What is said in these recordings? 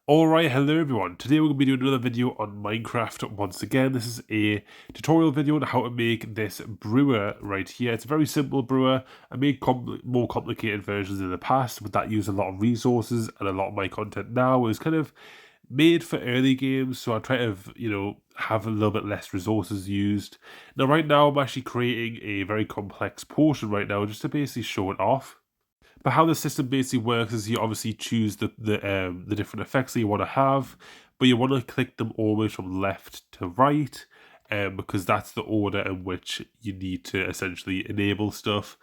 Alright, hello everyone. Today we're going to be doing another video on Minecraft once again. This is a tutorial video on how to make this brewer right here. It's a very simple brewer. I made more complicated versions in the past, but that used a lot of resources, and a lot of my content now is kind of made for early games, so I try to, have a little bit less resources used. Now right now I'm actually creating a very complex potion right now just to basically show it off. But how the system basically works is you obviously choose the different effects that you want to have, but you want to click them always from left to right, because that's the order in which you need to essentially enable stuff.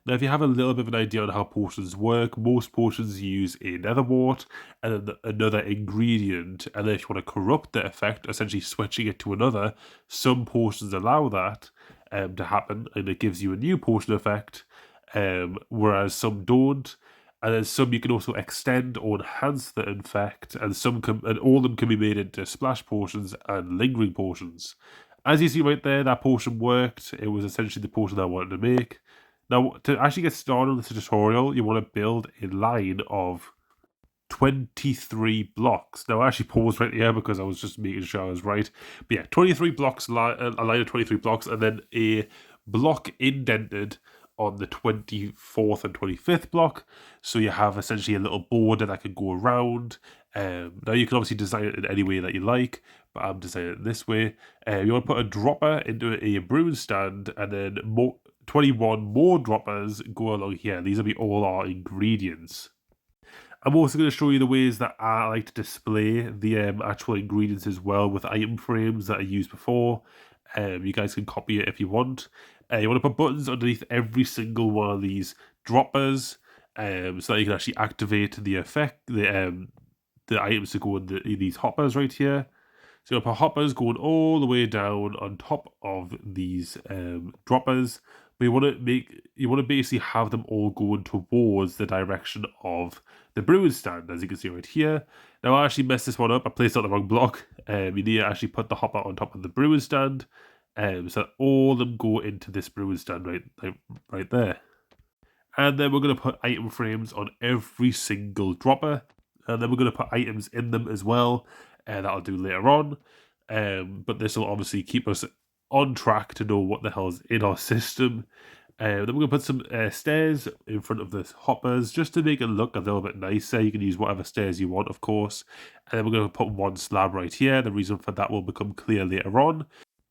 Now, if you have a little bit of an idea on how potions work, most potions use a nether wart and then another ingredient, and then if you want to corrupt the effect, essentially switching it to another, some potions allow that to happen, and it gives you a new potion effect. Whereas some don't, and then some you can also extend or enhance the effect, and all of them can be made into splash potions and lingering potions. As you see right there, that potion worked. It was essentially the potion I wanted to make. Now, to actually get started on this tutorial, you want to build a line of 23 blocks. Now, I actually paused right here because I was just making sure I was right. But yeah, 23 blocks, a line of 23 blocks, and then a block indented on the 24th and 25th block, so you have essentially a little border that can go around. Now you can obviously design it in any way that you like, but I'm designing it this way. You want to put a dropper into a brewing stand, and then 21 more droppers go along here. These will be all our ingredients. I'm also going to show you the ways that I like to display the actual ingredients as well, with item frames that I used before. You guys can copy it if you want. You want to put buttons underneath every single one of these droppers, so that you can actually activate the effect, the items to go in these hoppers right here. So you put hoppers going all the way down on top of these droppers, but you want to basically have them all going towards the direction of the brewing stand, as you can see right here. Now I actually messed this one up. I placed it on the wrong block. You need to actually put the hopper on top of the brewing stand, so that all of them go into this brewing stand right there. And then we're going to put item frames on every single dropper, and then we're going to put items in them as well. And that I'll do later on. But this will obviously keep us on track to know what the hell is in our system. Then we're going to put some stairs in front of the hoppers just to make it look a little bit nicer. You can use whatever stairs you want, of course. And then we're going to put one slab right here. The reason for that will become clear later on.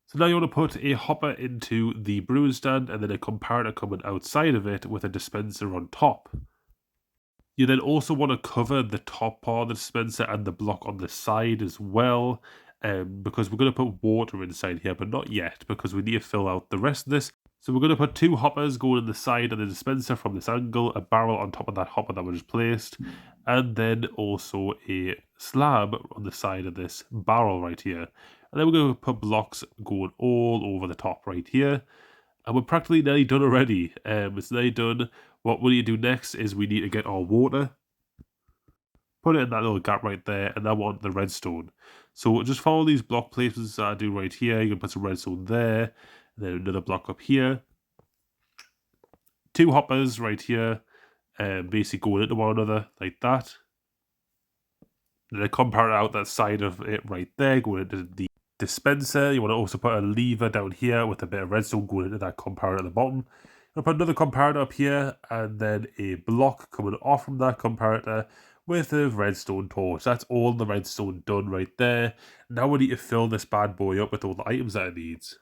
So now you want to put a hopper into the brewing stand, and then a comparator coming outside of it with a dispenser on top. You then also want to cover the top part of the dispenser and the block on the side as well, because we're going to put water inside here, but not yet, because we need to fill out the rest of this. So we're going to put two hoppers going in the side of the dispenser from this angle, a barrel on top of that hopper that we just placed, and then also a slab on the side of this barrel right here. And then we're going to put blocks going all over the top right here. And we're practically nearly done already. It's nearly done. What we need to do next is we need to get our water, put it in that little gap right there, and then we want the redstone. So just follow these block placements that I do right here. You can put some redstone there, and then another block up here. Two hoppers right here, basically going into one another like that. And then compare out that side of it right there, going into the dispenser. You want to also put a lever down here with a bit of redstone going into that comparator at the bottom. I'll put another comparator up here, and then a block coming off from that comparator with a redstone torch. That's all the redstone done right there. Now we need to fill this bad boy up with all the items that it needs.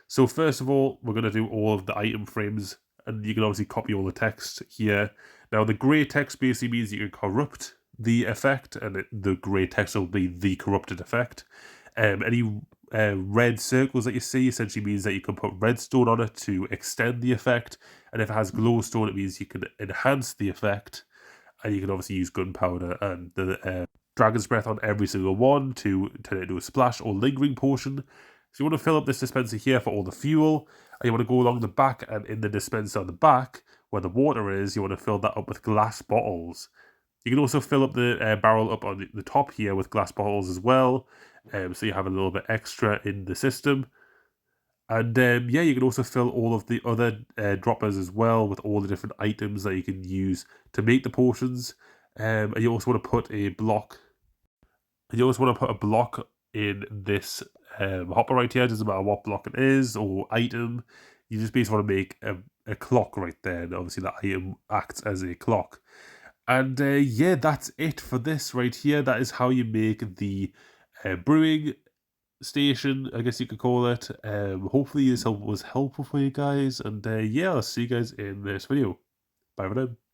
So first of all, we're going to do all of the item frames, and you can obviously copy all the text here. Now the grey text basically means you can corrupt the effect, and the grey text will be the corrupted effect. Any red circles that you see essentially means that you can put redstone on it to extend the effect, and if it has glowstone, it means you can enhance the effect, and you can obviously use gunpowder and the dragon's breath on every single one to turn it into a splash or lingering potion. So you want to fill up this dispenser here for all the fuel, and you want to go along the back, and in the dispenser on the back where the water is, you want to fill that up with glass bottles. You can also fill up the barrel up on the top here with glass bottles as well, so you have a little bit extra in the system. And yeah, you can also fill all of the other droppers as well with all the different items that you can use to make the potions. And you also want to put a block. And you also want to put a block in this hopper right here. It doesn't matter what block it is or item. You just basically want to make a clock right there. And obviously that item acts as a clock. And yeah, that's it for this right here. That is how you make the brewing station, I guess you could call it. Hopefully this was helpful for you guys. And yeah, I'll see you guys in this video. Bye for now.